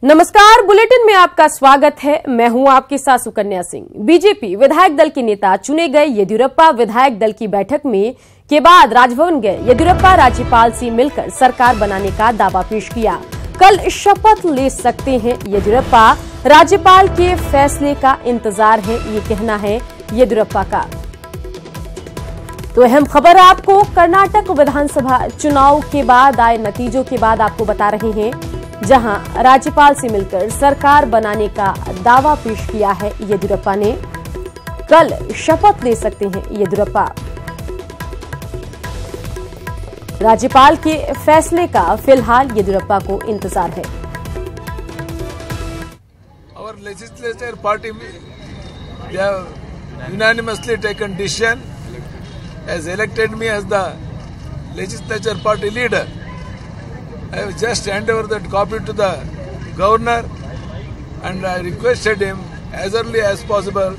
नमस्कार, बुलेटिन में आपका स्वागत है। मैं हूं आपके साथ सुकन्या सिंह। बीजेपी विधायक दल के नेता चुने गए येदियुरप्पा विधायक दल की बैठक में के बाद राजभवन गए येदियुरप्पा राज्यपाल से मिलकर सरकार बनाने का दावा पेश किया। कल शपथ ले सकते हैं येदियुरप्पा, राज्यपाल के फैसले का इंतजार है, ये कहना है येदियुरप्पा का। तो अहम खबर आपको कर्नाटक विधानसभा चुनाव के बाद आए नतीजों के बाद आपको बता रहे हैं, जहां राज्यपाल से मिलकर सरकार बनाने का दावा पेश किया है येदियुरप्पा ने। कल शपथ ले सकते हैं येदियुरप्पा। राज्यपाल के फैसले का फिलहाल येदियुरप्पा को इंतजार है। Our legislature party, they have unanimously taken decision, has elected me as the legislature party leader. I have just handed over that copy to the governor, and I requested him as early as possible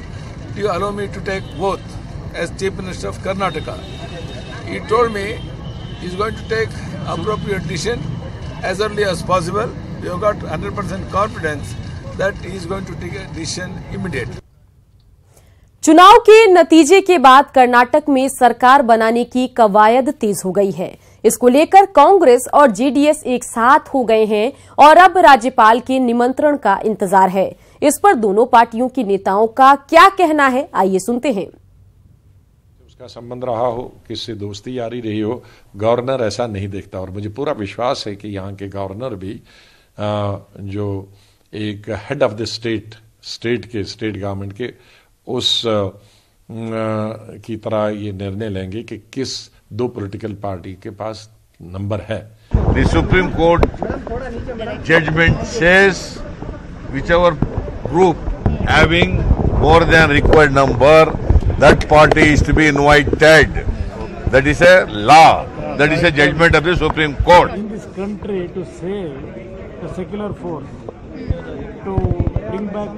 to allow me to take oath as Chief Minister of Karnataka. He told me he is going to take appropriate decision as early as possible. We have got 100% confidence that he is going to take a decision immediately. चुनाव के नतीजे के बाद कर्नाटक में सरकार बनाने की कवायद तेज हो गई है। इसको लेकर कांग्रेस और जेडीएस एक साथ हो गए हैं और अब राज्यपाल के निमंत्रण का इंतजार है। इस पर दोनों पार्टियों के नेताओं का क्या कहना है, आइए सुनते हैं। उसका संबंध रहा हो, किससे दोस्ती यारी रही हो, गवर्नर ऐसा नहीं देखता। और मुझे पूरा विश्वास है कि यहाँ के गवर्नर भी जो एक head of the state government के उस की तरह ये निर्णय लेंगे कि किस दो पॉलिटिकल पार्टी के पास नंबर है। The Supreme Court judgment says whichever group having more than required number, that party is to be invited. That is a law. That is a judgment of the Supreme Court. In this country, to save the secular force, to bring back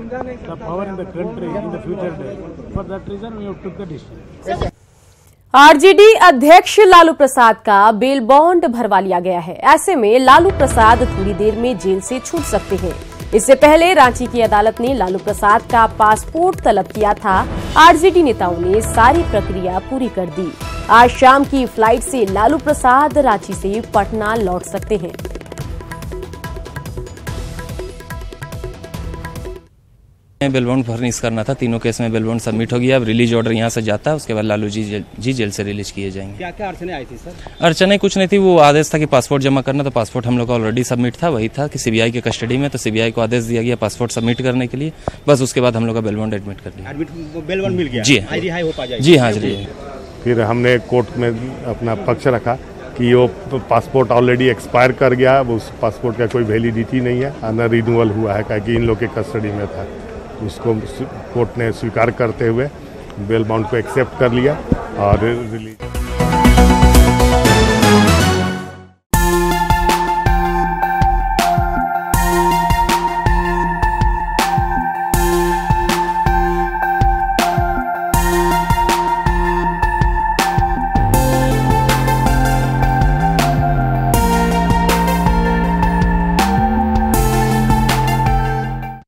the power in the country in the future days. For that reason, we have took the decision. RJD अध्यक्ष लालू प्रसाद का bail bond भरवा लिया गया है। ऐसे में लालू प्रसाद थोड़ी देर में जेल से छूट सकते हैं। इससे पहले रांची की अदालत ने लालू प्रसाद का पासपोर्ट तलब किया था। आरजेडी नेताओं ने सारी प्रक्रिया पूरी कर दी। आज शाम की फ्लाइट से लालू प्रसाद रांची से पटना लौट सकते हैं। बेल बॉन्ड फर्निश करना था, तीनों केस में बेल बॉन्ड सबमिट हो गया। अब रिलीज ऑर्डर यहाँ से जाता है, उसके बाद लालू जी जेल से रिलीज किए जाएंगे। क्या क्या अड़चने आई थी सर? अड़चने कुछ नहीं थी, वो आदेश था कि पासपोर्ट जमा करना, तो पासपोर्ट हम लोग का ऑलरेडी सबमिट था। वही था कि सीबीआई के कस्टडी में, तो सीबीआई को आदेश दिया गया पासपोर्ट सबमिट करने के लिए। बस उसके बाद हम लोग का बेल बॉन्ड एडमिट कर दिया। बेल बॉन्ड मिल गया? जी रिहाई हो पा जाएगी? जी हाँ जी। फिर हमने कोर्ट में अपना पक्ष रखा कि वो पासपोर्ट ऑलरेडी एक्सपायर कर गया, उस पासपोर्ट का कोई वैलिडिटी नहीं है, न रिन्यूअल हुआ है, क्योंकि इन लोग के कस्टडी में था। उसको कोर्ट ने स्वीकार करते हुए बेल बॉन्ड को एक्सेप्ट कर लिया और रिलीज